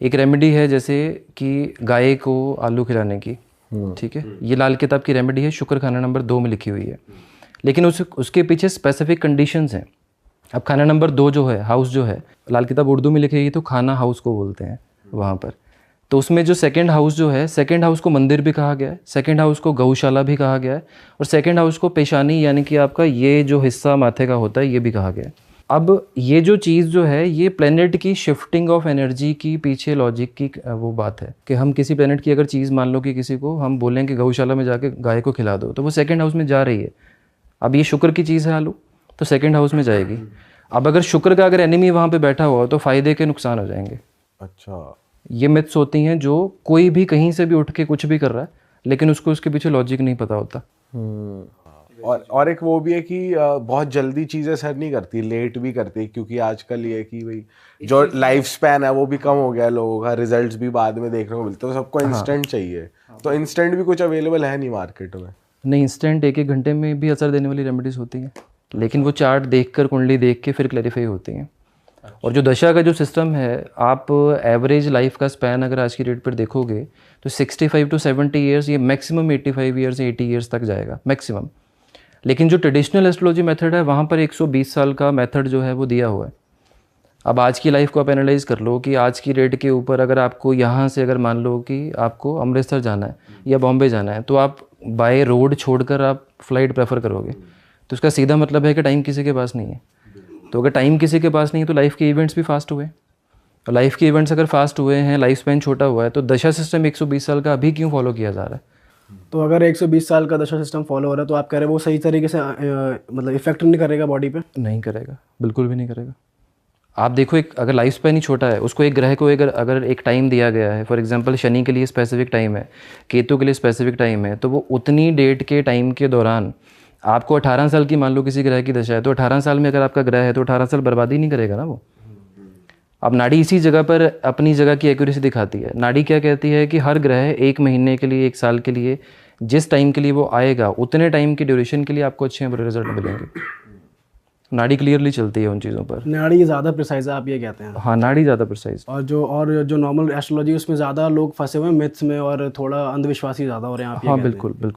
एक रेमेडी है जैसे कि गाय को आलू खिलाने की, ठीक है, ये लाल किताब की रेमेडी है, शुक्र खाना नंबर 2 में लिखी हुई है। लेकिन उसके पीछे स्पेसिफिक कंडीशंस हैं। अब खाना नंबर 2 जो है, हाउस जो है, लाल किताब उर्दू में लिखेगी तो खाना हाउस को बोलते हैं वहाँ पर। तो उसमें जो सेकंड हाउस जो है, सेकंड हाउस को मंदिर भी कहा गया है, सेकंड हाउस को गौशाला भी कहा गया है, और सेकंड हाउस को पेशानी यानी कि आपका ये जो हिस्सा माथे का होता है ये भी कहा गया है। अब ये जो चीज़ जो है, ये प्लेनेट की शिफ्टिंग ऑफ एनर्जी की पीछे लॉजिक की वो बात है कि हम किसी प्लेनेट की अगर चीज़ मान लो कि किसी को हम बोलें कि गौशाला में जाके गाय को खिला दो, तो वो सेकंड हाउस में जा रही है। अब ये शुक्र की चीज़ है आलू, तो सेकंड हाउस में जाएगी। अब अगर शुक्र का अगर एनिमी वहाँ पे बैठा हुआ तो फ़ायदे के नुकसान हो जाएंगे। अच्छा, ये मिथ्स होती हैं जो कोई भी कहीं से भी उठ के कुछ भी कर रहा है, लेकिन उसको उसके पीछे लॉजिक नहीं पता होता। और एक वो भी है कि बहुत जल्दी चीज़ें असर नहीं करती, लेट भी करती, क्योंकि आजकल ये है कि भाई जो लाइफ स्पैन है वो भी कम हो गया है लोगों का, रिजल्ट्स भी बाद में देखने को मिलते हैं, तो सबको इंस्टेंट चाहिए। तो इंस्टेंट भी कुछ अवेलेबल है नहीं मार्केट में। नहीं, इंस्टेंट एक घंटे में भी असर देने वाली रेमेडीज़ होती हैं, लेकिन वो चार्ट देखकर, कुंडली देख के फिर क्लैरिफाई होती हैं। और जो दशा का जो सिस्टम है, आप एवरेज लाइफ का स्पैन अगर आज की डेट पर देखोगे तो 65 to 70 ईयर्स, ये मैक्सिमम 85 ईयर्स या 80 ईयर्स तक जाएगा मैक्सिमम। लेकिन जो ट्रेडिशनल एस्ट्रोलॉजी मेथड है वहाँ पर 120 साल का मेथड जो है वो दिया हुआ है। अब आज की लाइफ को आप एनालाइज कर लो कि आज की डेट के ऊपर अगर आपको यहाँ से अगर मान लो कि आपको अमृतसर जाना है या बॉम्बे जाना है, तो आप बाय रोड छोड़कर आप फ्लाइट प्रेफर करोगे, तो उसका सीधा मतलब है कि टाइम किसी के पास नहीं है। तो अगर टाइम किसी के पास नहीं है तो लाइफ के इवेंट्स भी फास्ट हुए, और लाइफ के इवेंट्स अगर फास्ट हुए हैं, लाइफ स्पैन छोटा हुआ है, तो दशा सिस्टम 120 साल का अभी क्यों फॉलो किया जा रहा है? तो अगर 120 साल का दशा सिस्टम फॉलो हो रहा है तो आप कह रहे हैं वो सही तरीके से मतलब इफेक्ट नहीं करेगा बॉडी पे? नहीं करेगा, बिल्कुल भी नहीं करेगा। आप देखो, एक अगर लाइफ स्पैन ही छोटा है, उसको एक ग्रह को अगर एक टाइम दिया गया है, फॉर एग्जांपल शनि के लिए स्पेसिफिक टाइम है, केतु के लिए स्पेसिफिक टाइम है, तो वो उतनी डेट के टाइम के दौरान आपको 18 साल की मान लो किसी ग्रह की दशा है, तो 18 साल में अगर आपका ग्रह है तो 18 साल बर्बादी नहीं करेगा ना वो। अब नाड़ी इसी जगह पर अपनी जगह की एक्यूरेसी दिखाती है। नाड़ी क्या कहती है कि हर ग्रह 1 महीने के लिए, 1 साल के लिए, जिस टाइम के लिए वो आएगा उतने टाइम की ड्यूरेशन के लिए आपको अच्छे बुरे रिजल्ट मिलेंगे। नाड़ी क्लियरली चलती है उन चीज़ों पर। नाड़ी ज़्यादा प्रिसाइज है आप ये कहते हैं? हाँ, नाड़ी ज़्यादा प्रिसाइज। और जो नॉर्मल एस्ट्रोलॉजी उसमें ज़्यादा लोग फंसे हुए हैं मिथ्स में और थोड़ा अंधविश्वासी ज़्यादा हो रहे हैं आप ये हाँ, कहते हैं? बिल्कुल बिल्कुल।